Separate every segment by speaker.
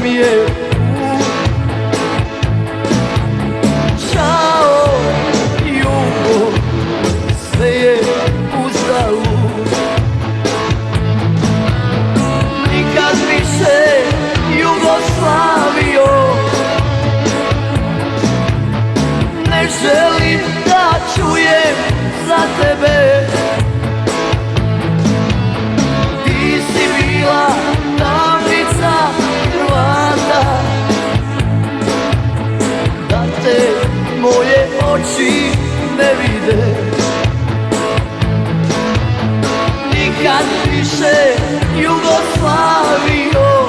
Speaker 1: mi je čao, ljubav, sve je uzalud. Nikad više Jugoslavio ne želim da čujem za tebe. Ti si bila tamnica Hrvata, da te moje oči ne vide. Nikad više Jugoslavio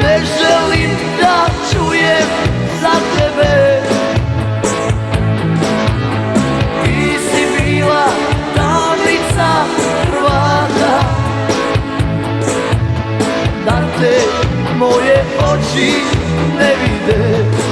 Speaker 1: ne želim da čujem za tebe. Ti si bila tamnica Hrvata, da te moje oči ne vide.